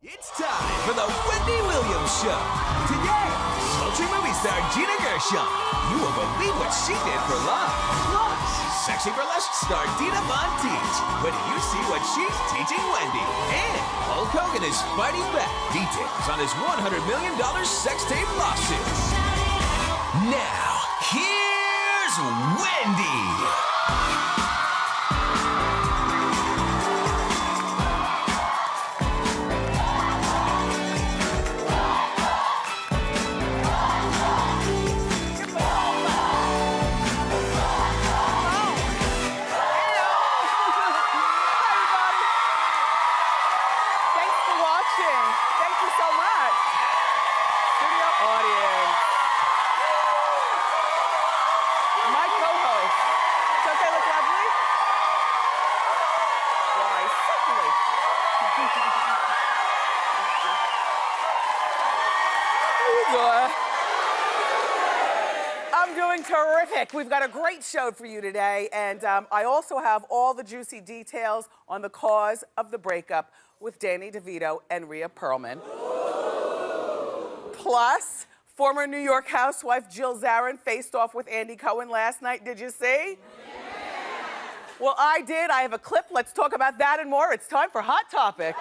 It's time for the Wendy Williams Show. Today, sultry movie star Gina Gershon. You won't believe what she did for love. Plus, sexy burlesque star Dita von Teese. When you see what she's teaching Wendy. And Hulk Hogan is fighting back. Details on his $100 million sex tape lawsuit. Now, here's Wendy. I'm doing terrific. We've got a great show for you today, and I also have all the juicy details on the cause of the breakup with Danny DeVito and Rhea Perlman. Plus, former New York housewife Jill Zarin faced off with Andy Cohen last night. Did you see? Yeah. Well, I did. I have a clip. Let's talk about that and more. It's time for Hot Topics.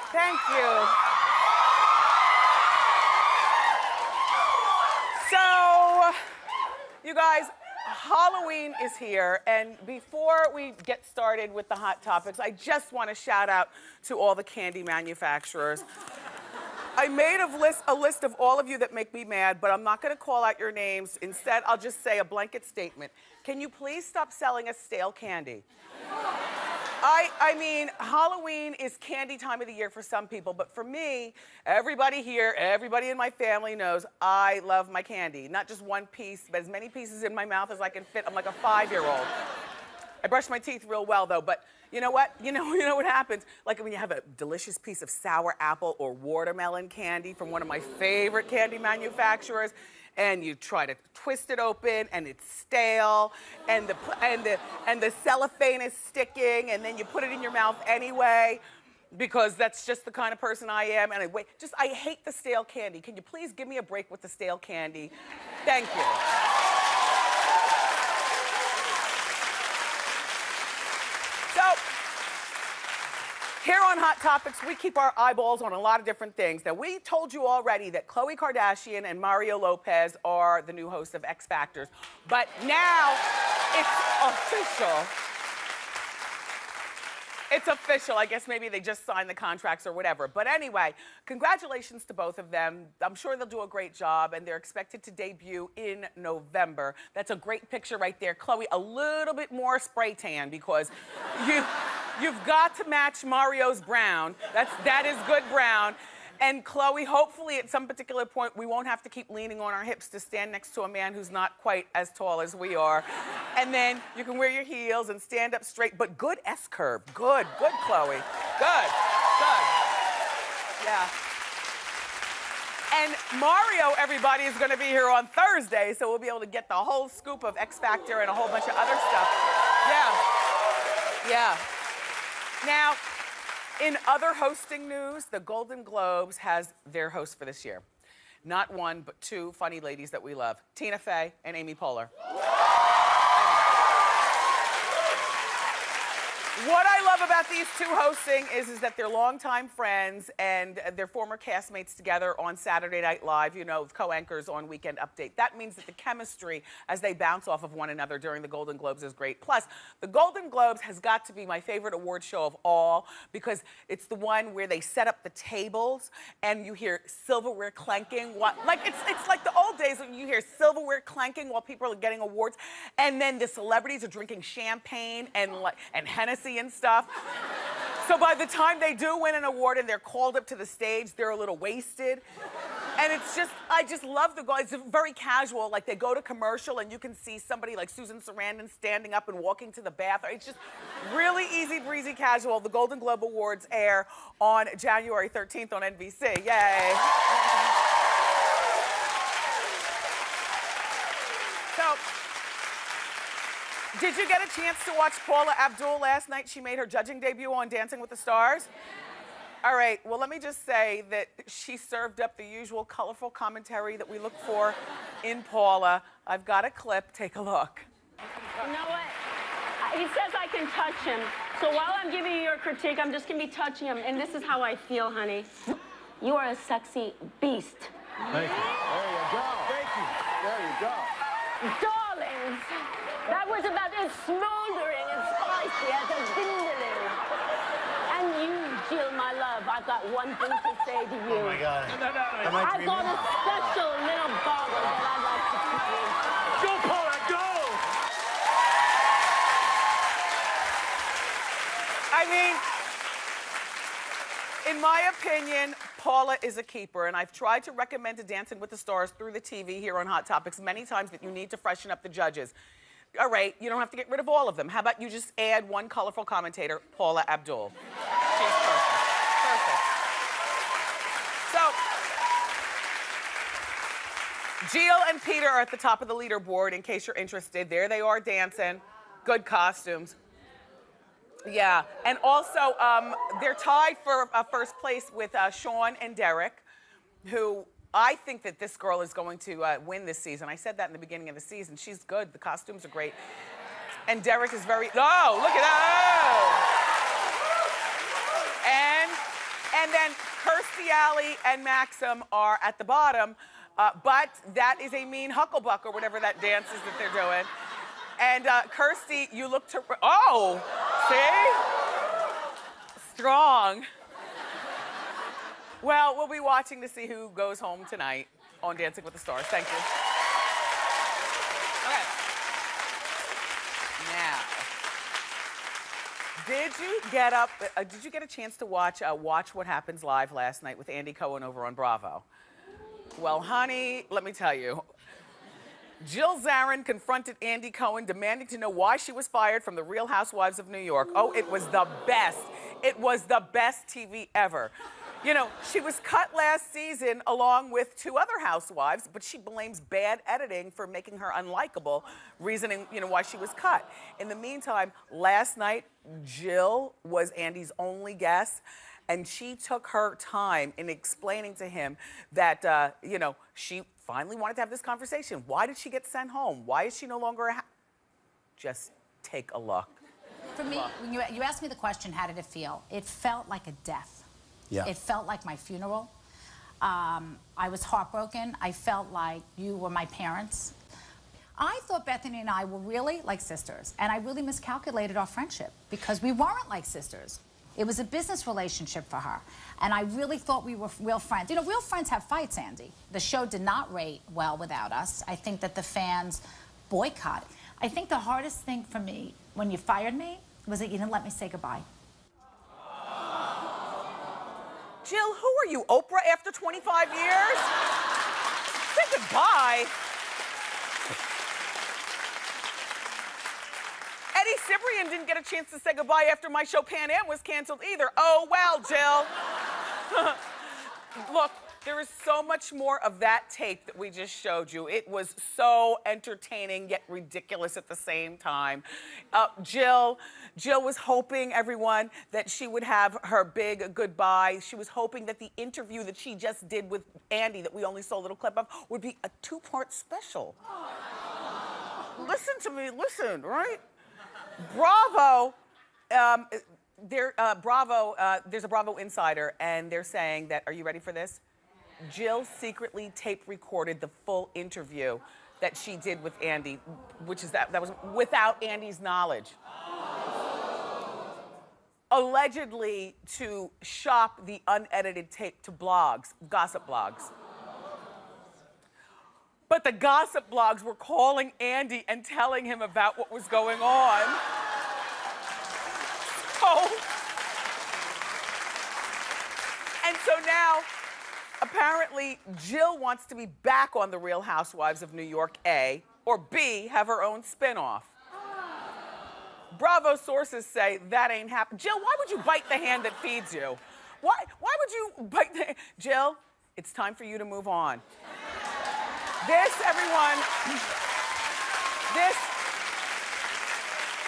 Thank you. So, you guys, Halloween is here, and before we get started with the hot topics, I just want to shout out to all the candy manufacturers. I made a list of all of you that make me mad, but I'm not going to call out your names. Instead, I'll just say a blanket statement. Can you please stop selling us stale candy? I mean, Halloween is candy time of the year for some people, but for me, everybody here, everybody in my family knows I love my candy. Not just one piece, but as many pieces in my mouth as I can fit. I'm like a 5-year-old. I brush my teeth real well, though, but you know what? You know what happens? Like when you have a delicious piece of sour apple or watermelon candy from one of my favorite candy manufacturers, and you try to twist it open, and it's stale, and the cellophane is sticking, and then you put it in your mouth anyway, because that's just the kind of person I am. And I hate the stale candy. Can you please give me a break with the stale candy? Thank you. So, here on Hot Topics, we keep our eyeballs on a lot of different things. Now, we told you already that Khloe Kardashian and Mario Lopez are the new hosts of X Factors, but now it's official. It's official. I guess maybe they just signed the contracts or whatever. But anyway, congratulations to both of them. I'm sure they'll do a great job, and they're expected to debut in November. That's a great picture right there. Khloe, a little bit more spray tan because you've got to match Mario's brown. That is good brown. And Khloe, hopefully at some particular point, we won't have to keep leaning on our hips to stand next to a man who's not quite as tall as we are. And then you can wear your heels and stand up straight, but good S-curve. Good, Khloe. Good. Yeah. And Mario, everybody, is gonna be here on Thursday, so we'll be able to get the whole scoop of X Factor and a whole bunch of other stuff. Yeah. Now, in other hosting news, the Golden Globes has their host for this year. Not one, but two funny ladies that we love, Tina Fey and Amy Poehler. What I love about these two hosting is that they're longtime friends and they're former castmates together on Saturday Night Live, you know, co-anchors on Weekend Update. That means that the chemistry as they bounce off of one another during the Golden Globes is great. Plus, the Golden Globes has got to be my favorite award show of all because it's the one where they set up the tables and you hear silverware clanking. It's like the old days when you hear silverware clanking while people are getting awards, and then the celebrities are drinking champagne and Hennessy and stuff. So by the time they do win an award and they're called up to the stage, they're a little wasted. And it's just, I just love the goal. It's very casual. Like they go to commercial and you can see somebody like Susan Sarandon standing up and walking to the bathroom. It's just really easy breezy casual. The Golden Globe Awards air on January 13th on NBC. Yay. So, did you get a chance to watch Paula Abdul last night? She made her judging debut on Dancing with the Stars. All right, well, let me just say that she served up the usual colorful commentary that we look for in Paula. I've got a clip. Take a look. You know what? He says I can touch him. So while I'm giving you your critique, I'm just going to be touching him. And this is how I feel, honey. You are a sexy beast. Thank you. There you go. Thank you. There you go. Darlings, that was about as smoldering and spicy as a bindling. And you, Jill, my love, I've got one thing to say to you. Oh, my God. No. I've got a special little bottle that I'd like to keep in. Go, Paula, go! I mean, in my opinion, Paula is a keeper, and I've tried to recommend to Dancing with the Stars through the TV here on Hot Topics many times that you need to freshen up the judges. All right, you don't have to get rid of all of them. How about you just add one colorful commentator, Paula Abdul? She's perfect. Perfect. So, Jill and Peter are at the top of the leaderboard, in case you're interested. There they are dancing. Good costumes. Yeah, and also, they're tied for first place with Sean and Derek, who I think that this girl is going to win this season. I said that in the beginning of the season. She's good. The costumes are great. And Derek is very, oh, look at that. And then Kirstie Alley and Maxim are at the bottom, but that is a mean hucklebuck or whatever that dance is that they're doing. And Kirstie, you look to, oh, see? Strong. Well, we'll be watching to see who goes home tonight on Dancing with the Stars. Thank you. Okay. Now, did you get a chance to watch Watch What Happens Live last night with Andy Cohen over on Bravo? Well, honey, let me tell you. Jill Zarin confronted Andy Cohen, demanding to know why she was fired from The Real Housewives of New York. Oh, it was the best. It was the best TV ever. You know, she was cut last season along with two other housewives, but she blames bad editing for making her unlikable, reasoning, you know, why she was cut. In the meantime, last night, Jill was Andy's only guest, and she took her time in explaining to him that, you know, she finally wanted to have this conversation. Why did she get sent home? Why is she no longer Just take a look. For me, when you asked me the question, how did it feel? It felt like a death. Yeah. It felt like my funeral. I was heartbroken. I felt like you were my parents. I thought Bethany and I were really like sisters, and I really miscalculated our friendship because we weren't like sisters. It was a business relationship for her, and I really thought we were real friends. You know, real friends have fights, Andy. The show did not rate well without us. I think that the fans boycotted. I think the hardest thing for me when you fired me was that you didn't let me say goodbye. Jill, who are you, Oprah after 25 years? Say goodbye. Eddie Cibrian didn't get a chance to say goodbye after my show Pan Am was canceled either. Oh, well, Jill. Look, there is so much more of that tape that we just showed you. It was so entertaining yet ridiculous at the same time. Jill was hoping, everyone, that she would have her big goodbye. She was hoping that the interview that she just did with Andy, that we only saw a little clip of, would be a two-part special. Listen to me, listen, right? Bravo, there's a Bravo insider, and they're saying that, are you ready for this? Jill secretly tape recorded the full interview that she did with Andy, which is that was without Andy's knowledge. Allegedly to shop the unedited tape to blogs, gossip blogs. But the gossip blogs were calling Andy and telling him about what was going on. And so now, Apparently, Jill wants to be back on The Real Housewives of New York, A, or B, have her own spinoff. Bravo sources say that ain't happening. Jill, why would you bite the hand that feeds you? Why would you bite the... Jill, it's time for you to move on. This, everyone, this,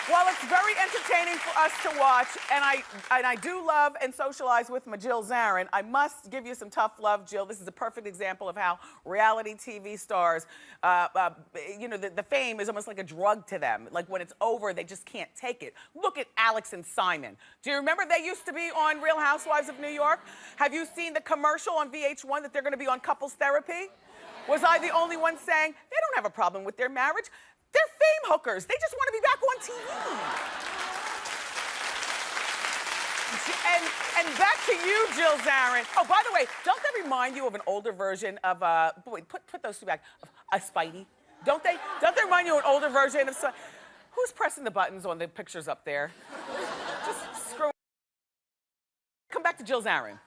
while it's very entertaining for us to watch, and I do love and socialize with my Jill Zarin, I must give you some tough love, Jill. This is a perfect example of how reality TV stars, you know, the fame is almost like a drug to them. Like when it's over, they just can't take it. Look at Alex and Simon. Do you remember they used to be on Real Housewives of New York? Have you seen the commercial on VH1 that they're gonna be on couples therapy? Was I the only one saying, they don't have a problem with their marriage? They're fame hookers. They just want to be back on TV. And back to you, Jill Zarin. Oh, by the way, don't they remind you of an older version of, wait, put those two back, of a Spidey? Don't they remind you of an older version of, who's pressing the buttons on the pictures up there? Just screw. Come back to Jill Zarin.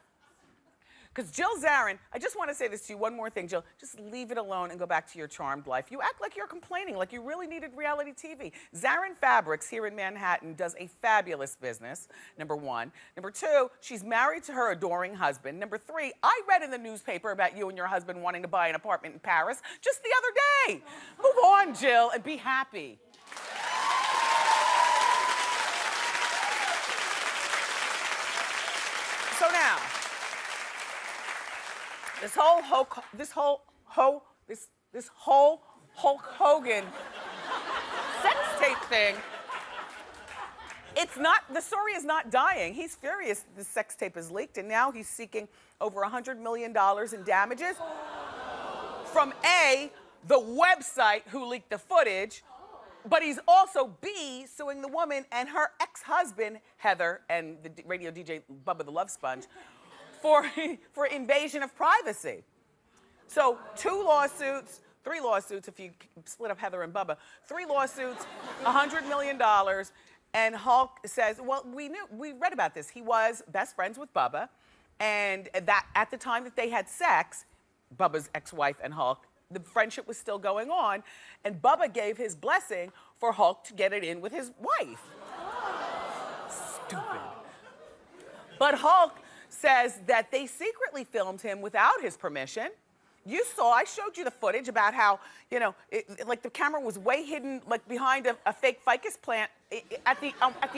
Because Jill Zarin, I just want to say this to you, one more thing, Jill. Just leave it alone and go back to your charmed life. You act like you're complaining, like you really needed reality TV. Zarin Fabrics here in Manhattan does a fabulous business, number one. Number two, she's married to her adoring husband. Number three, I read in the newspaper about you and your husband wanting to buy an apartment in Paris just the other day. Move on, Jill, and be happy. So now, this whole Hulk Hogan sex tape thing, it's not, the story is not dying. He's furious the sex tape is leaked, and now he's seeking over $100 million in damages from A, the website who leaked the footage, but he's also B, suing the woman and her ex-husband, Heather, and the radio DJ Bubba the Love Sponge, for invasion of privacy. So 2 lawsuits, 3 lawsuits if you split up Heather and Bubba, 3 lawsuits, $100 million, and Hulk says, well, we read about this. He was best friends with Bubba, and that at the time that they had sex, Bubba's ex-wife and Hulk, the friendship was still going on, and Bubba gave his blessing for Hulk to get it in with his wife. Stupid. But Hulk says that they secretly filmed him without his permission. You saw, I showed you the footage about how, you know, like the camera was way hidden, like behind a fake ficus plant at the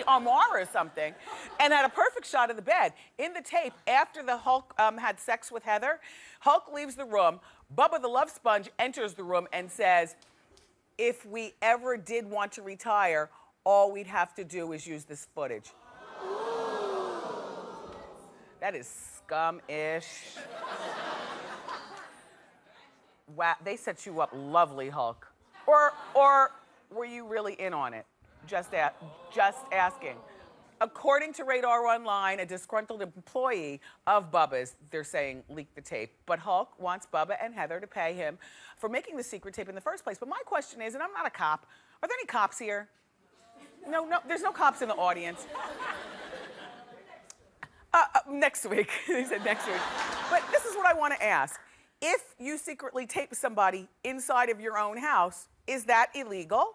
armoire or something, and had a perfect shot of the bed. In the tape, after the Hulk had sex with Heather, Hulk leaves the room, Bubba the Love Sponge enters the room and says, if we ever did want to retire, all we'd have to do is use this footage. That is scum-ish. Wow, they set you up lovely, Hulk. Or were you really in on it? Just asking. According to Radar Online, a disgruntled employee of Bubba's, they're saying, leaked the tape. But Hulk wants Bubba and Heather to pay him for making the secret tape in the first place. But my question is, and I'm not a cop, are there any cops here? No, there's no cops in the audience. Next week, he said next week. But this is what I want to ask. If you secretly tape somebody inside of your own house, is that illegal?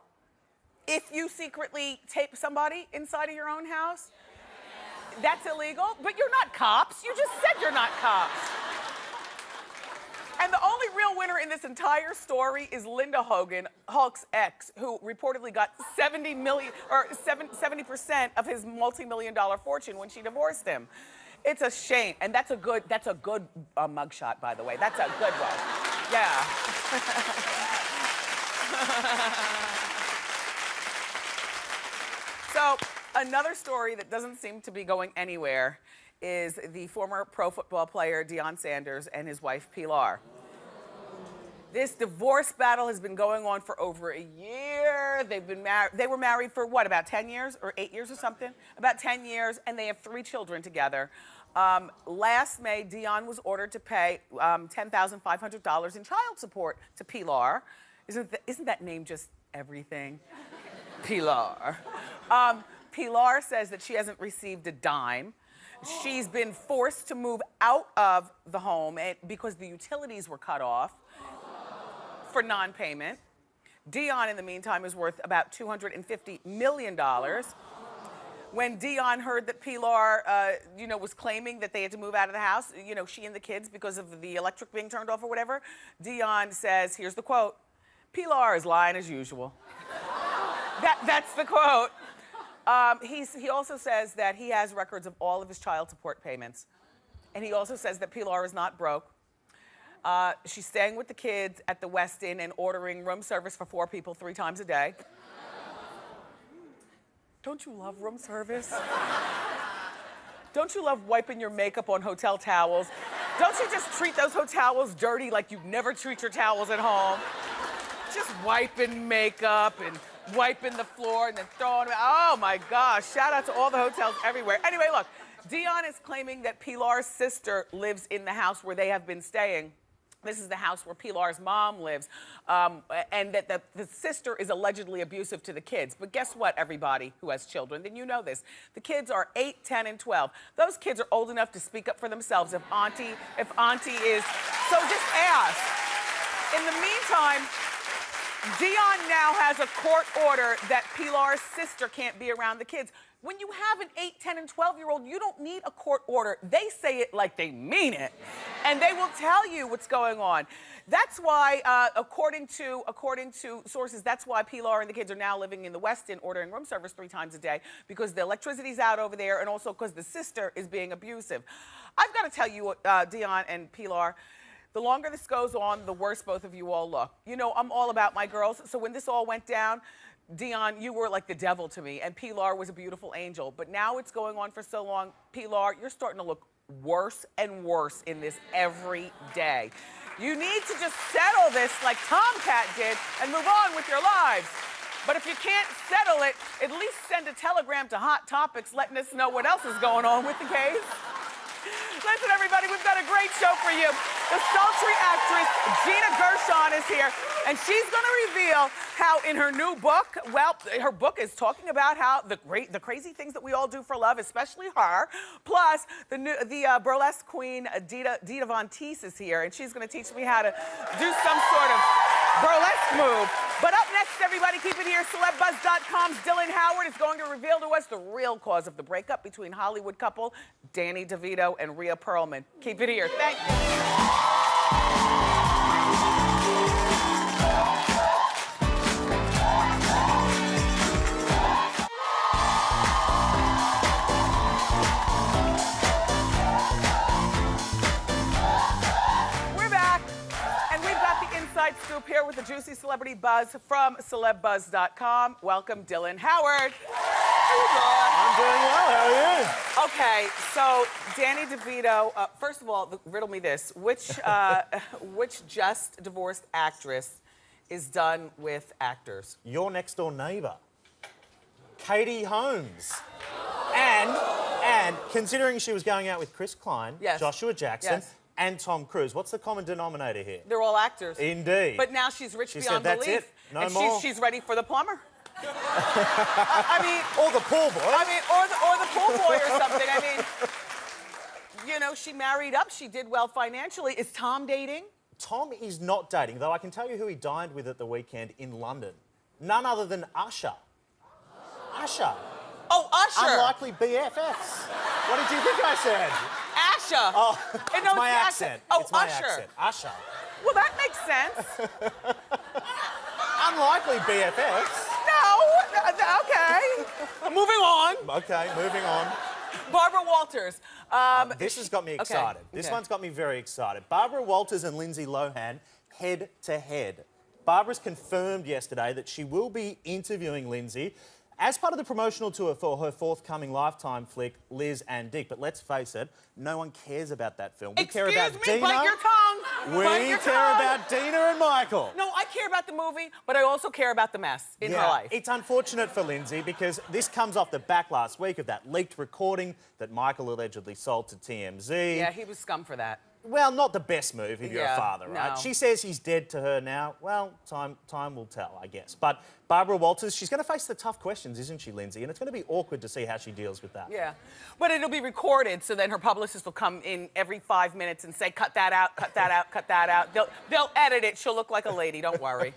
If you secretly tape somebody inside of your own house, that's illegal? But you're not cops. You just said you're not cops. And the only real winner in this entire story is Linda Hogan, Hulk's ex, who reportedly got 70% of his multi-million-dollar fortune when she divorced him. It's a shame, and that's a good mugshot, by the way. That's a good one. Yeah. So another story that doesn't seem to be going anywhere is the former pro football player Deion Sanders and his wife Pilar. This divorce battle has been going on for over a year. They've been married. They were married for what, about 10 years or 8 years or something? About 10 years, and they have 3 children together. Last May, Deion was ordered to pay $10,500 in child support to Pilar. Isn't that name just everything? Pilar. Pilar says that she hasn't received a dime. She's been forced to move out of the home because the utilities were cut off for non-payment. Deion, in the meantime, is worth about $250 million. When Deion heard that Pilar, was claiming that they had to move out of the house, she and the kids, because of the electric being turned off or whatever, Deion says, here's the quote, "Pilar is lying as usual." That's the quote. He also says that he has records of all of his child support payments. And he also says that Pilar is not broke. She's staying with the kids at the Westin and ordering room service for 4 people 3 times a day. Don't you love room service? Don't you love wiping your makeup on hotel towels? Don't you just treat those hotel towels dirty like you never treat your towels at home? Just wiping makeup and wiping the floor and then throwing it. Oh my gosh, shout out to all the hotels everywhere. Anyway, look, Deion is claiming that Pilar's sister lives in the house where they have been staying. This is the house where Pilar's mom lives, and that the sister is allegedly abusive to the kids. But guess what, everybody who has children, then you know this. The kids are 8, 10, and 12. Those kids are old enough to speak up for themselves if auntie is, so just ask. In the meantime, Deion now has a court order that Pilar's sister can't be around the kids. When you have an 8, 10, and 12-year-old, you don't need a court order. They say it like they mean it, and they will tell you what's going on. That's why, according to sources, that's why Pilar and the kids are now living in the Westin, ordering room service 3 times a day, because the electricity's out over there, and also because the sister is being abusive. I've got to tell you, Deion and Pilar, the longer this goes on, the worse both of you all look. I'm all about my girls, so when this all went down, Deion, you were like the devil to me, and Pilar was a beautiful angel. But now it's going on for so long. Pilar, you're starting to look worse and worse in this every day. You need to just settle this like Tomcat did and move on with your lives. But if you can't settle it, at least send a telegram to Hot Topics letting us know what else is going on with the case. Listen, everybody, we've got a great show for you. The sultry actress Gina Gershon is here, and she's going to reveal how in her new book, her book is talking about how the crazy things that we all do for love, especially her. Plus, the burlesque queen Dita von Teese is here, and she's going to teach me how to do some sort of burlesque move. But up next, everybody, keep it here. Celebuzz.com's Dylan Howard is going to reveal to us the real cause of the breakup between Hollywood couple Danny DeVito and Rhea Perlman. Keep it here. Thank you. Scoop here with the juicy celebrity buzz from Celebuzz.com. Welcome, Dylan Howard. I'm doing well. How are you? Okay, so Danny DeVito. First of all, riddle me this: which just divorced actress is done with actors? Your next door neighbour, Katie Holmes. And considering she was going out with Chris Klein, yes. Joshua Jackson. Yes. And Tom Cruise. What's the common denominator here? They're all actors. Indeed. But now she's rich beyond belief. That's it. No and more. She's ready for the plumber. I mean, or the pool boy. I mean, or the pool boy or something. I mean, she married up. She did well financially. Is Tom dating? Tom is not dating, though I can tell you who he dined with at the weekend in London. None other than Usher. Usher. Oh, Usher. Unlikely BFFs. What did you think I said? Usher. Oh, it's my accent. Oh, it's my Usher. accent. Usher. Well, that makes sense. Unlikely BFFs. No. Okay. Moving on. Okay, moving on. Barbara Walters. This has got me excited. Okay. This one's got me very excited. Barbara Walters and Lindsay Lohan head to head. Barbara's confirmed yesterday that she will be interviewing Lindsay as part of the promotional tour for her forthcoming Lifetime flick, Liz and Dick. But let's face it, no one cares about that film. We care about Dina. Bite your tongue. We care about Dina and Michael. No, I care about the movie, but I also care about the mess in her life. It's unfortunate for Lindsay because this comes off the back last week of that leaked recording that Michael allegedly sold to TMZ. Yeah, he was scum for that. Well, not the best move if you're a Yeah, father, right? no. She says he's dead to her now. Well, time will tell, I guess. But Barbara Walters, she's going to face the tough questions, isn't she, Lindsay? And it's going to be awkward to see how she deals with that. Yeah, but it'll be recorded, so then her publicist will come in every 5 minutes and say, cut that out, cut that out, cut that out. They'll edit it. She'll look like a lady, don't worry.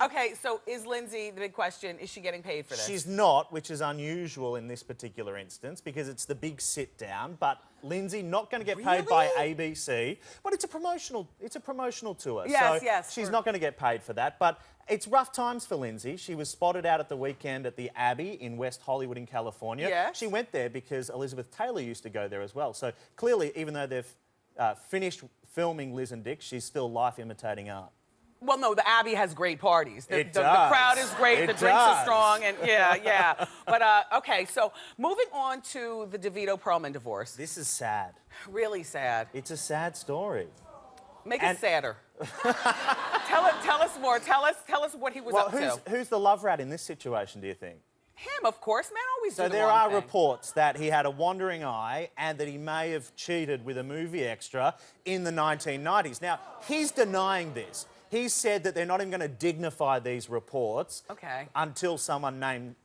Okay, so is Lindsay, the big question, is she getting paid for this? She's not, which is unusual in this particular instance because it's the big sit down. But Lindsay not going to get paid by ABC, but it's a promotional tour. Yes, so yes, she's not going to get paid for that. But it's rough times for Lindsay. She was spotted out at the weekend at the Abbey in West Hollywood in California. Yes. She went there because Elizabeth Taylor used to go there as well. So clearly, even though they've finished filming Liz and Dick, she's still life imitating art. Well, no, the Abbey has great parties. The does. crowd is great, It the drinks are does. strong, and yeah. But, okay, so moving on to the DeVito-Perlman divorce. This is sad. Really sad. It's a sad story. Make it sadder. tell us more. Tell us what he was up to. Who's the love rat in this situation, do you think? Him, of course. Men always do So the there wrong are thing. reports that he had a wandering eye and that he may have cheated with a movie extra in the 1990s. Now, he's denying this. He said that they're not even going to dignify these reports until someone names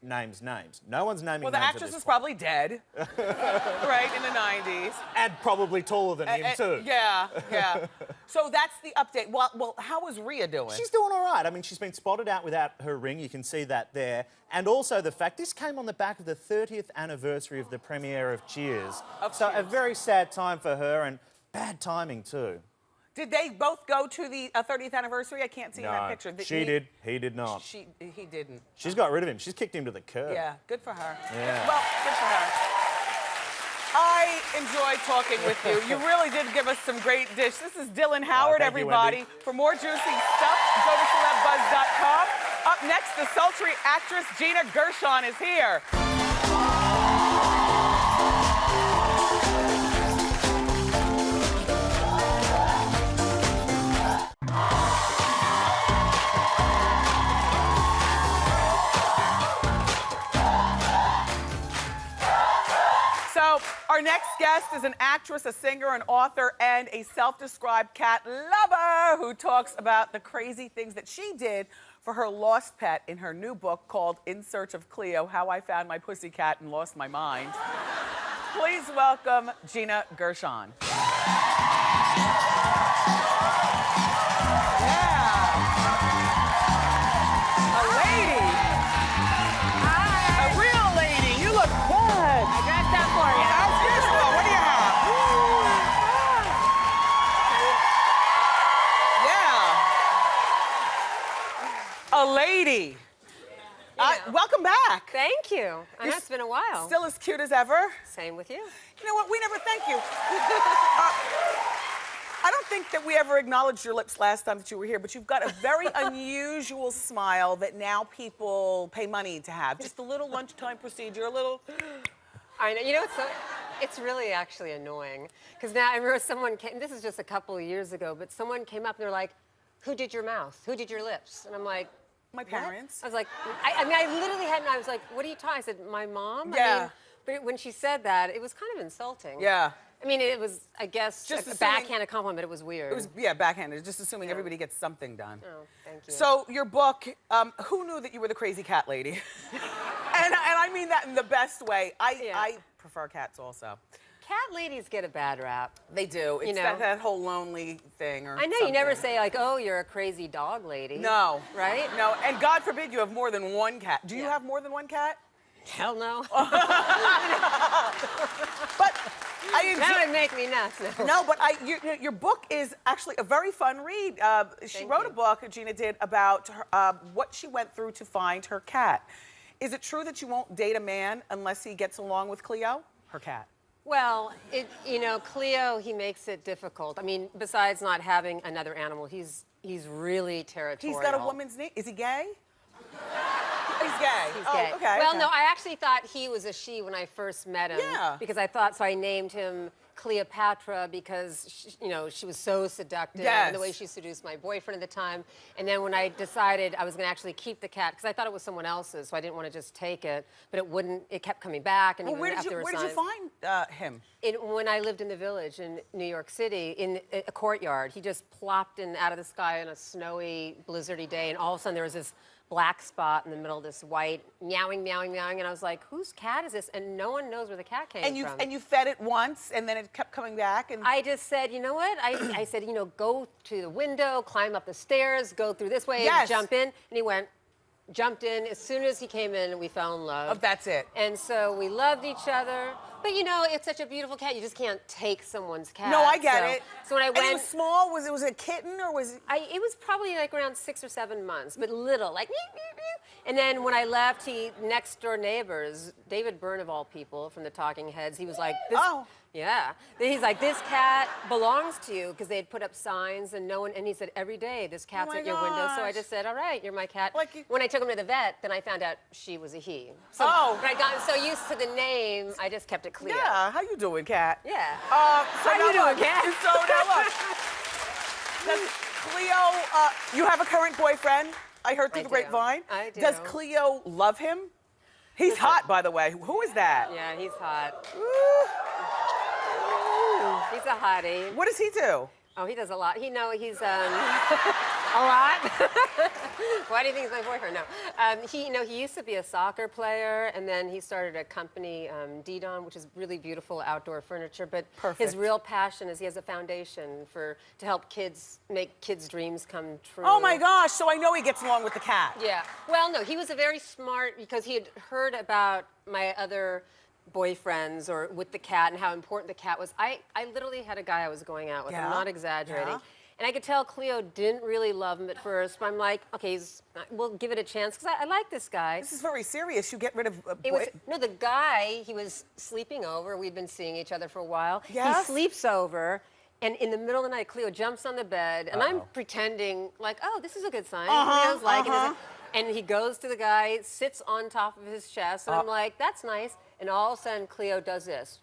names. No one's naming Well, the names at actress this is point. probably dead, right, in the 90s. And probably taller than him, too. Yeah. So that's the update. Well, how is Rhea doing? She's doing all right. I mean, she's been spotted out without her ring. You can see that there. And also the fact this came on the back of the 30th anniversary of the premiere of Cheers. So a very sad time for her and bad timing, too. Did they both go to the 30th anniversary? I can't see in that picture. She did. He did not. He didn't. She's got rid of him. She's kicked him to the curb. Yeah, good for her. Yeah. Well, good for her. I enjoyed talking with you. You really did give us some great dish. This is Dylan Howard, thank you, everybody. Wendy. For more juicy stuff, go to celebuzz.com. Up next, the sultry actress Gina Gershon is here. So, our next guest is an actress, a singer, an author, and a self-described cat lover who talks about the crazy things that she did for her lost pet in her new book called In Search of Cleo, How I Found My Pussycat and Lost My Mind. Please welcome Gina Gershon. A lady. Hi. A real lady. You look good. I dressed up for you. As usual. What do you have? Yeah. A lady. Welcome back. Thank you. I know it's been a while. Still as cute as ever. Same with you. You know what? We never thank you. I don't think that we ever acknowledged your lips last time that you were here, but you've got a very unusual smile that now people pay money to have. Just a little lunchtime procedure, a little... I know. You know, it's really actually annoying. Because now I remember someone came, this is just a couple of years ago, but someone came up and they're like, who did your mouth? Who did your lips? And I'm like, My parents. I was like, I mean, I literally hadn't, I was like, what are you talking? I said, my mom? Yeah. I mean, but when she said that, it was kind of insulting. Yeah. I mean, it was, I guess, Just a assuming- backhanded compliment. It was weird. It was, backhanded, just assuming everybody gets something done. Oh, thank you. So, your book, who knew that you were the crazy cat lady? and I mean that in the best way. I prefer cats also. Cat ladies get a bad rap. They do. It's know. that whole lonely thing or I know, you never something. say like, oh, you're a crazy dog lady. No. Right? No, and God forbid you have more than one cat. Do you have more than one cat? Hell no. But I enjoy... That would make me nuts. No. No, but your book is actually a very fun read. She wrote a book, Gina did, about her, what she went through to find her cat. Is it true that you won't date a man unless he gets along with Cleo, her cat? Well, you know, Cleo, he makes it difficult. I mean, besides not having another animal, he's really territorial. He's got a woman's name. Is he gay? He's gay. He's Oh, gay. okay. Well, okay. no, I actually thought he was a she when I first met him. Yeah. Because I thought, so I named him Cleopatra because she was so seductive, Yes. and the way she seduced my boyfriend at the time. And then when I decided I was going to actually keep the cat, because I thought it was someone else's, so I didn't want to just take it, but it wouldn't. It kept coming back. And Well, even where did after you find him? when I lived in the Village in New York City, in a courtyard, he just plopped in out of the sky on a snowy, blizzardy day, and all of a sudden there was this black spot in the middle of this white meowing, meowing, meowing, and I was like, whose cat is this? And no one knows where the cat came from. And you fed it once, and then it kept coming back. And I just said, you know what? I said, go to the window, climb up the stairs, go through this way, Yes. jump in, and he jumped in. As soon as he came in, we fell in love. Oh, that's it. And so we loved each other. But it's such a beautiful cat. You just can't take someone's cat. No, I get it. So when I went, and it was small. Was it a kitten or was it? it was probably like around 6 or 7 months, but little, like. And then when I left, next door neighbors, David Byrne of all people from the Talking Heads, he was like, Oh. Yeah. He's like, this cat belongs to you, because they had put up signs and and he said, every day this cat's my at your window. So I gosh. just said, all right, you're my cat. Like when I took him to the vet, then I found out she was a he. So, But I'd gotten so used to the name, I just kept it clear. Yeah. How you doing, Kat? Yeah. So How now you doing, look, Kat? So now look. Does Cleo? You have a current boyfriend? I heard through I the do. grapevine. I do. Does Cleo love him? He's hot, by the way. Who is that? Yeah, he's hot. Ooh. He's a hottie. What does he do? Oh, he does a lot. He's a lot. Why do you think he's my boyfriend? No, he used to be a soccer player, and then he started a company, Deion, which is really beautiful outdoor furniture. But Perfect. his real passion is he has a foundation to help make kids' dreams come true. Oh my gosh! So I know he gets along with the cat. Yeah. Well, no, he was a very smart, because he had heard about my other boyfriends or with the cat and how important the cat was. I literally had a guy I was going out with. Yeah? I'm not exaggerating. Yeah? And I could tell Cleo didn't really love him at first, but I'm like, okay, we'll give it a chance, because I like this guy. This is very serious. You get rid of. The guy, he was sleeping over. We'd been seeing each other for a while. Yes? He sleeps over, and in the middle of the night, Cleo jumps on the bed, and I'm pretending like, oh, this is a good sign. Cleo's liking this. And he goes to the guy, sits on top of his chest, and I'm like, that's nice. And all of a sudden, Cleo does this.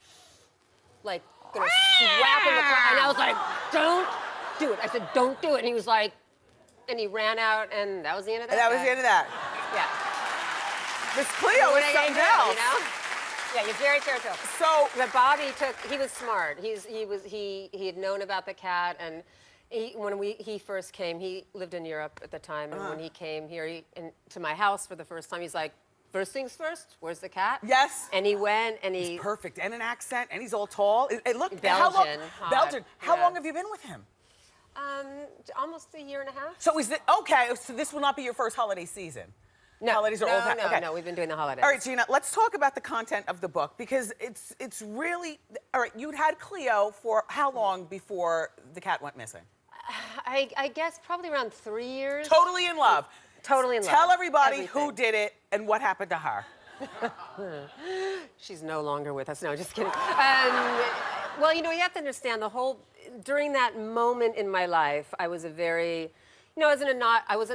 Like, gonna slap him across. And I was like, don't do it. I said, don't do it. And he was like, and he ran out, and that was the end of that. That was the end of that. Yeah. Miss Cleo is something else. Yeah, you're very territorial. So, But Bobby he was smart. He had known about the cat, and when he first came, he lived in Europe at the time, and when he came here to my house for the first time, he's like, first things first, where's the cat? Yes. And he went, and he's perfect, and an accent, and he's all tall. Look, Belgian, hot. Belgian. How Yeah. long have you been with him? Almost a year and a half. So okay? So this will not be your first holiday season. No, holidays are all okay. no, we've been doing the holidays. All right, Gina, let's talk about the content of the book, because it's really all right. You'd had Cleo for how long before the cat went missing? I guess probably around 3 years. Totally in love. Totally in love. Tell everybody Everything. who did it and what happened to her. She's no longer with us. No, just kidding. Well, you have to understand during that moment in my life, I was I wasn't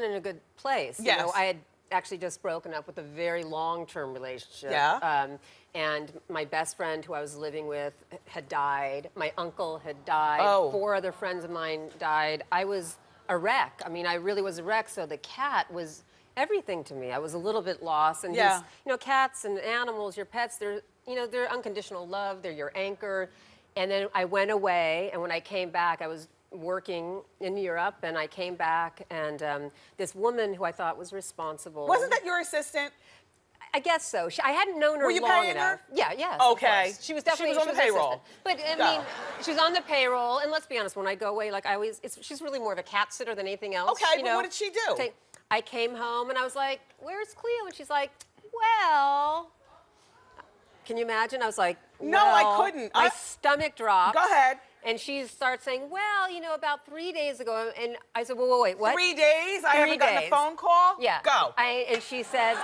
in a good place. Yes. I had actually just broken up with a very long-term relationship. Yeah. And my best friend who I was living with had died. My uncle had died. Oh. 4 other friends of mine died. I was a wreck. I mean, I really was a wreck. So the cat was everything to me. I was a little bit lost. And cats and animals, your pets, they're unconditional love. They're your anchor. And then I went away, and when I came back, I was working in Europe, and I came back, and this woman who I thought was responsible. Wasn't that your assistant? I guess so. I hadn't known her Were you long paying enough. her? Yeah. Okay. Of course. She was definitely on the payroll. But I mean, she was on the payroll, and let's be honest, when I go away, she's really more of a cat sitter than anything else. Okay, but what did she do? I came home, and I was like, "Where's Cleo?" And she's like, "Well." Can you imagine? I was like, No, I couldn't. My stomach dropped. Go ahead. And she starts saying, well, about 3 days ago. And I said, wait, what? 3 days? I 3 haven't gotten a days. phone call? Yeah. Go. And she says,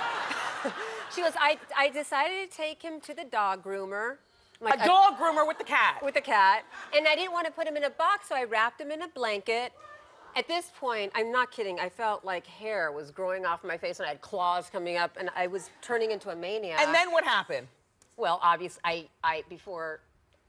I decided to take him to the dog groomer. A dog groomer with the cat. With the cat. And I didn't want to put him in a box, so I wrapped him in a blanket. At this point, I'm not kidding, I felt like hair was growing off my face, and I had claws coming up, and I was turning into a maniac. And then what happened? Well, obviously, before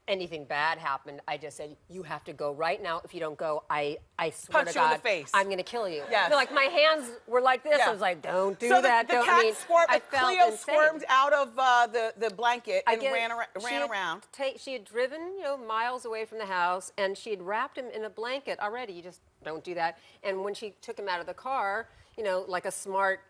anything bad happened, I just said, you have to go right now. If you don't go, I swear Punch to you in God, the face. I'm going to kill you. Yes. No, like my hands were like this. Yeah. I was like, don't do so that. the don't. cat I mean, squirmed, I felt Cleo insane. squirmed out of the blanket and ran she had around. She had driven, miles away from the house, and she had wrapped him in a blanket already. You just don't do that. And when she took him out of the car, like a smart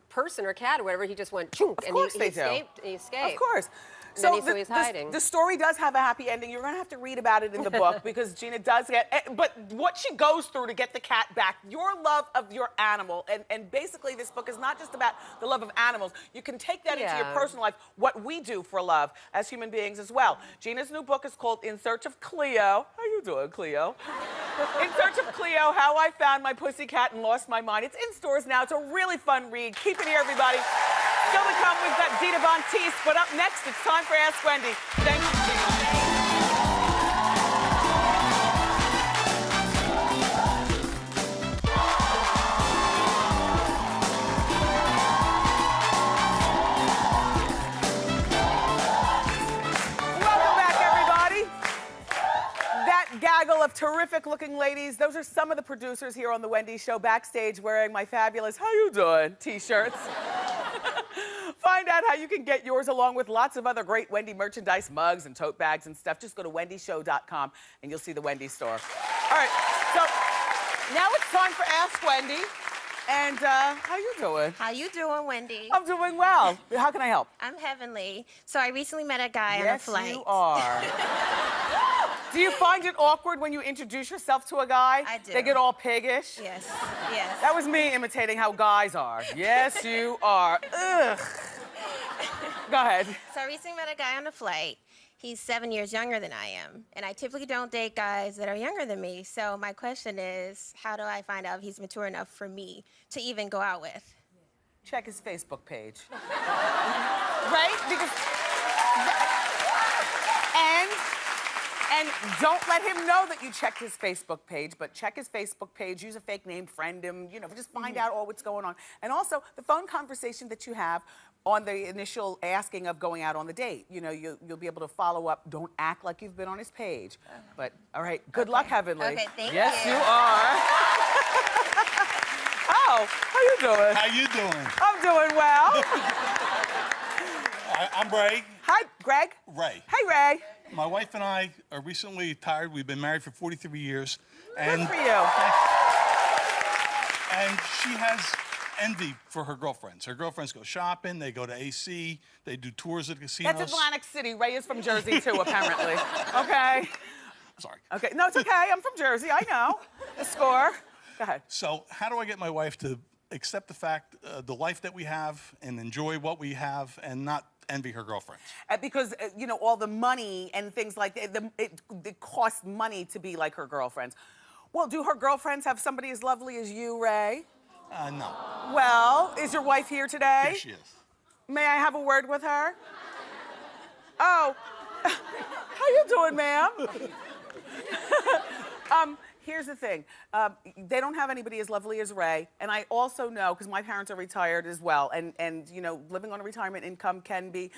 person or cat or whatever, he just went chunk, and he escaped. He escaped. Of course. So he's hiding. The story does have a happy ending. You're going to have to read about it in the book because Gina does get, but what she goes through to get the cat back, your love of your animal, and basically this book is not just about the love of animals. You can take that into your personal life, what we do for love as human beings as well. Gina's new book is called In Search of Cleo. How you doing, Cleo? In Search of Cleo, How I Found My Pussycat and Lost My Mind. It's in stores now. It's a really fun read. Keep it here, everybody. Still to come, we've got Dita von Teese, but up next, it's time for Ask Wendy. Thank you, Gina. Welcome back, everybody. That gaggle of terrific-looking ladies, those are some of the producers here on The Wendy Show backstage wearing my fabulous "How you doing" t-shirts. Find out how you can get yours along with lots of other great Wendy merchandise, mugs and tote bags and stuff. Just go to wendyshow.com and you'll see the Wendy store. All right, so now it's time for Ask Wendy. And how you doing? How you doing, Wendy? I'm doing well. How can I help? I'm heavenly. So I recently met a guy on a flight. Yes, you are. Do you find it awkward when you introduce yourself to a guy? I do. They get all piggish? Yes, yes. That was me imitating how guys are. Yes, you are. Ugh. Go ahead. So I recently met a guy on a flight. He's 7 years younger than I am. And I typically don't date guys that are younger than me. So my question is, how do I find out if he's mature enough for me to even go out with? Check his Facebook page. Right? Because... And don't let him know that you checked his Facebook page, but check his Facebook page, use a fake name, friend him, just find out all what's going on. And also, the phone conversation that you have on the initial asking of going out on the date. You'll be able to follow up. Don't act like you've been on his page. But, all right, good luck, Heavenly. Okay, thank you. Yes, you are. Oh, how you doing? How you doing? I'm doing well. I'm Ray. Hi, Greg. Ray. Hey, Ray. My wife and I are recently retired. We've been married for 43 years. Good for you. And she has envy for her girlfriends. Her girlfriends go shopping, they go to AC, they do tours at casinos. That's Atlantic City. Ray is from Jersey, too, apparently. Okay? Sorry. Okay, no, it's okay. I'm from Jersey. I know. The score. Go ahead. So how do I get my wife to accept the fact, the life that we have and enjoy what we have and not envy her girlfriends? Because, all the money and things like that, it costs money to be like her girlfriends. Well, do her girlfriends have somebody as lovely as you, Ray? No. Well, is your wife here today? Yes, she is. May I have a word with her? Oh, how you doing, ma'am? Here's the thing. They don't have anybody as lovely as Ray, and I also know, because my parents are retired as well, and living on a retirement income can be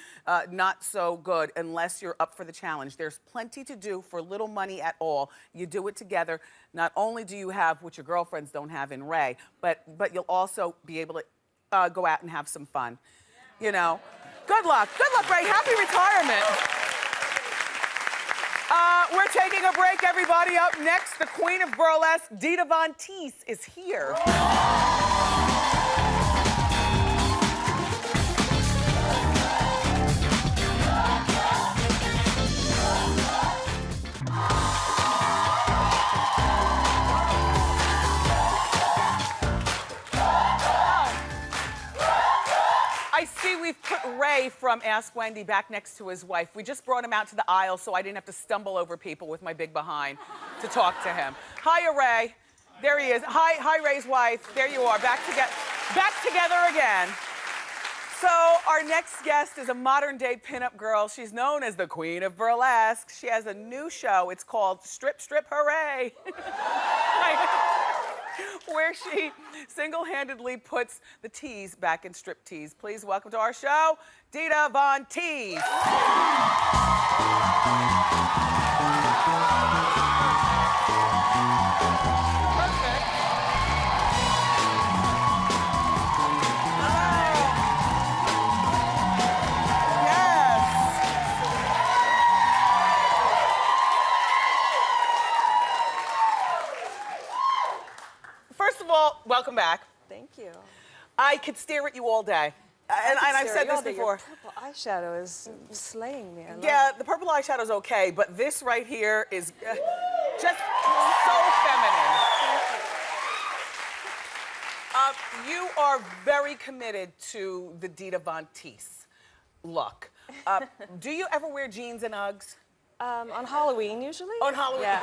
not so good unless you're up for the challenge. There's plenty to do for little money at all. You do it together. Not only do you have what your girlfriends don't have in Ray, but you'll also be able to go out and have some fun. Good luck. Good luck, Ray. Happy retirement. We're taking a break, everybody. Up next, the queen of burlesque, Dita von Teese, is here. I see we've put Ray from Ask Wendy back next to his wife. We just brought him out to the aisle so I didn't have to stumble over people with my big behind to talk to him. Hiya, Ray. There he is. Hi, Ray's wife. There you are, back together again. So our next guest is a modern-day pinup girl. She's known as the queen of burlesque. She has a new show. It's called Strip, Strip, Hooray. where she single-handedly puts the tees back in strip tees. Please welcome to our show, Dita von Teese. Perfect. Yes. First of all, welcome back. Thank you. I could stare at you all day. And I've said this before. Your purple eyeshadow is slaying me. I love Yeah, it. the purple eyeshadow's okay, but this right here is just so feminine. You are very committed to the Dita von Teese look. Do you ever wear jeans and Uggs? On Halloween, usually. On Halloween? Yeah.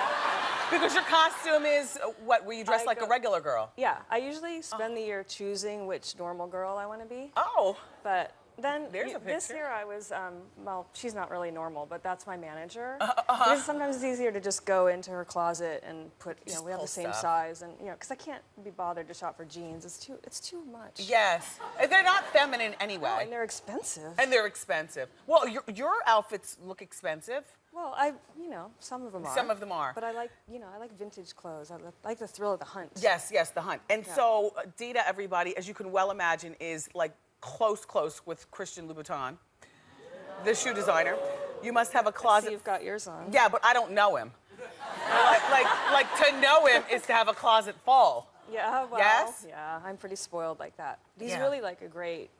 Because your costume is, what, were you dressed like a regular girl? Yeah, I usually spend the year choosing which normal girl I want to be. Oh. But then There's a this picture. year I was, well, she's not really normal, but that's my manager. Because sometimes it's easier to just go into her closet and put, you know, we have pull the same stuff. size, and you know, because I can't be bothered to shop for jeans. It's too much. Yes. And they're not feminine anyway. Oh, and they're expensive. And they're expensive. Well, your outfits look expensive. Well, you know, some of them are. Some of them are. But I like, you know, I like vintage clothes. I like the thrill of the hunt. Yes, yes, the hunt. And so Dita, everybody, as you can well imagine, is like close with Christian Louboutin, the shoe designer. You must have a I closet. see you've got yours on. Yeah, but I don't know him. like to know him is to have a closet full. Yeah, well, Yes? yeah, I'm pretty spoiled like that. He's Yeah. really like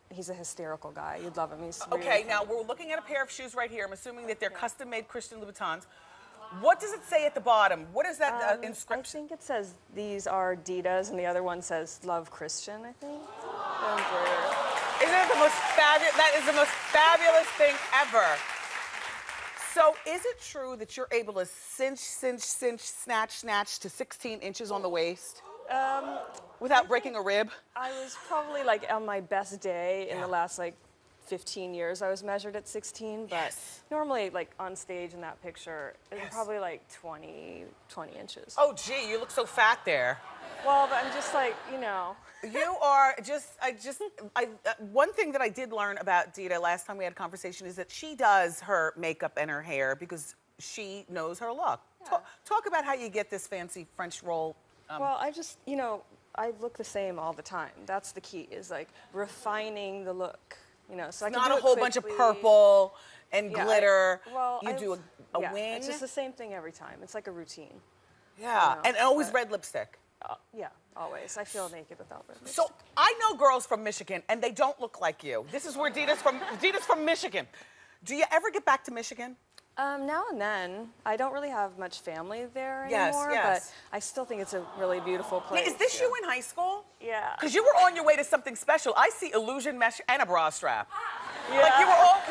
he's a hysterical guy. You'd love him. He's really Okay, funny. now we're looking at a pair of shoes right here. I'm assuming that they're custom-made Christian Louboutins. What does it say at the bottom? What is that I inscription? think it says these are Ditas, and the other one says Love Christian, I think. Isn't it the most fabulous? That is the most fabulous thing ever. So, is it true that you're able to cinch, snatch to 16 inches on the waist without breaking a rib? I was probably like on my best day in the last like 15 years. I was measured at 16, but normally like on stage in that picture, it's probably like 20 inches. Oh, gee, you look so fat there. Well, but I'm just like, you know. You are one thing that I did learn about Dita last time we had a conversation is that she does her makeup and her hair because she knows her look. Yeah. Talk about how you get this fancy French roll. Well, I just, you know, I look the same all the time. That's the key, is like refining the look. You know, so I can Not do a it whole bunch of quickly. purple and Yeah, glitter. Well, you do a yeah, wing. It's just the same thing every time. It's like a routine. Yeah, you know, and always but- red lipstick. Yeah, always. I feel naked without red lipstick. So I know girls from Michigan, and they don't look like you. This is where Dita's from. Dita's from Michigan. Do you ever get back to Michigan? Now and then. I don't really have much family there Yes, anymore, yes. but I still think it's a really beautiful place. Is this you in high school? Yeah. Because you were on your way to something special. I see illusion mesh and a bra strap. Yeah. Like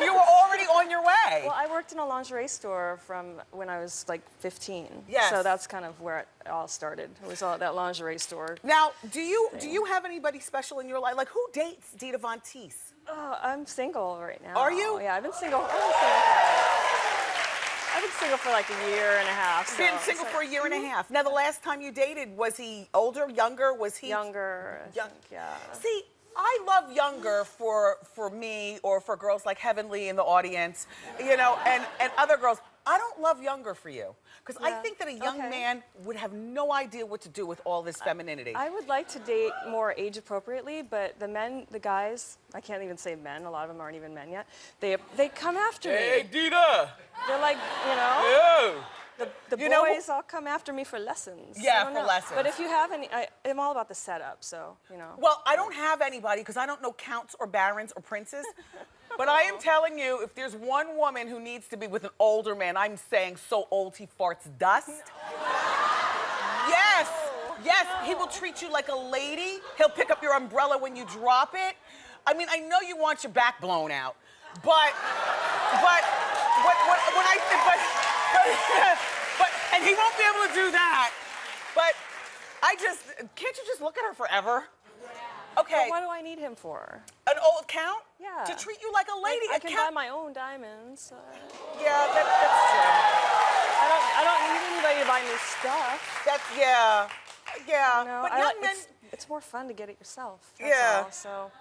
you were already on your way. Well, I worked in a lingerie store from when I was like 15. Yes. So that's kind of where it all started. It was all that lingerie store. Now, do you have anybody special in your life? Like, who dates Dita von Teese? Oh, I'm single right now. Are you? Yeah, I've been single for like a year and a half. So Been single for a year and a half. Now, the last time you dated, was he older, younger? Was he younger? I Young. think, yeah. See, I love younger for me or for girls like Heavenly in the audience, you know, and other girls. I don't love younger for you because I Yeah. think that a young Okay. man would have no idea what to do with all this femininity. I would like to date more age appropriately, but the guys, I can't even say men. A lot of them aren't even men yet. They come after me. Dita. They're like, you know. Oh. The You know who- boys all come after me for lessons. Yeah, I don't for know. lessons. But if you have any, I'm all about the setup, so, you know. Well, I don't have anybody because I don't know counts or barons or princes. But I am telling you, if there's one woman who needs to be with an older man, I'm saying so old he farts dust. Yes, yes, he will treat you like a lady. He'll pick up your umbrella when you drop it. I mean, I know you want your back blown out, but when I think, but and he won't be able to do that. But can't you just look at her forever? Okay. But what do I need him for? An old count? Yeah. To treat you like a lady. I A can buy count. my own diamonds. Yeah, that's true. I don't need anybody to buy me stuff. Yeah. Yeah, You know, but I young like- men. it's more fun to get it yourself. That's Yeah. all, so.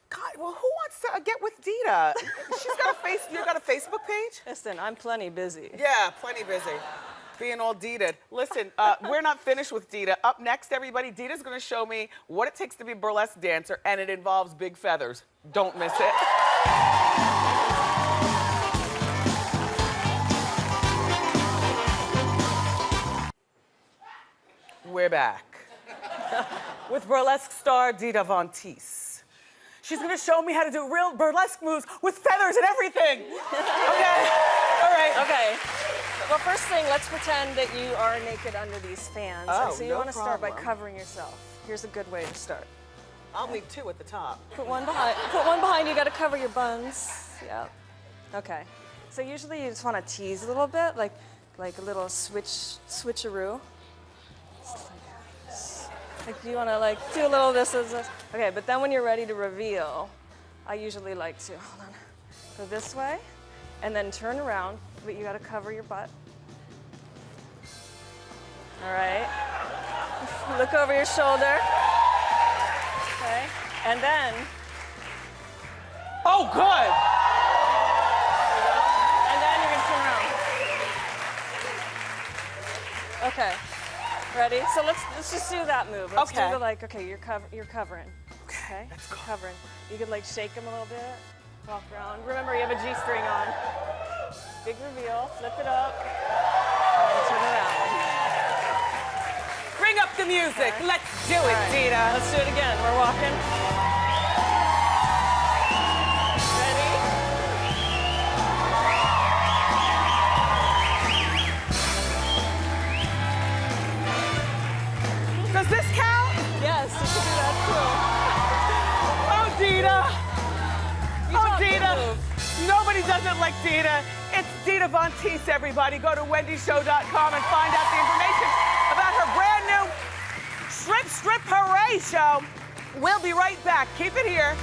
God, well, who wants to get with Dita? She's got a you got a Facebook page? Listen, I'm plenty busy. Yeah, plenty busy. Being all Dita. Listen, we're not finished with Dita. Up next, everybody, Dita's gonna show me what it takes to be a burlesque dancer, and it involves big feathers. Don't miss it. We're back with burlesque star Dita von Teese. She's gonna show me how to do real burlesque moves with feathers and everything. Okay? All right. Okay. Well, first thing, let's pretend that you are naked under these fans. Oh, And so you no want to start by problem. covering yourself. Here's a good way to start. I'll leave two at the top. Put one behind. Put one behind. You got to cover your buns. Yep. Okay. So usually you just want to tease a little bit, like a little switcheroo. Like you want to like do a little this. Okay, but then when you're ready to reveal, I usually like to go this way, and then turn around. But you got to cover your butt. All right. Look over your shoulder. Okay. And then. Oh, good. And then you're gonna turn around. Okay. Ready? So let's just do that move. Let's Okay. do the okay, you're covering. Okay. let's go. You're covering. You could like shake them a little bit, walk around. Remember, you have a G-string on. Big reveal. Flip it up. And turn around. Bring up the music. Okay. Let's do it, All right. Dita. Let's do it again. We're walking. Ready? Does this count? Yes, you can do that too. Oh, Dita. You Oh, taught me Dita. the move. Nobody does it like Dita. It's Dita von Teese, everybody. Go to wendyshow.com and find out the information about her brand new Strip Hooray show. We'll be right back. Keep it here.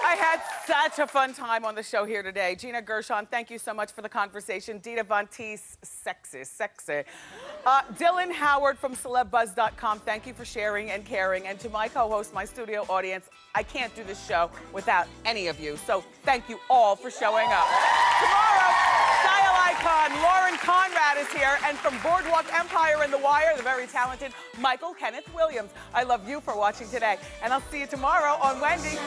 I had such a fun time on the show here today. Gina Gershon, thank you so much for the conversation. Dita von Teese, sexy. Dylan Howard from Celebuzz.com, thank you for sharing and caring. And to my co-host, my studio audience, I can't do this show without any of you. So thank you all for showing up. Tomorrow, style icon Lauren Conrad is here. And from Boardwalk Empire and The Wire, the very talented Michael Kenneth Williams. I love you for watching today. And I'll see you tomorrow on Wendy.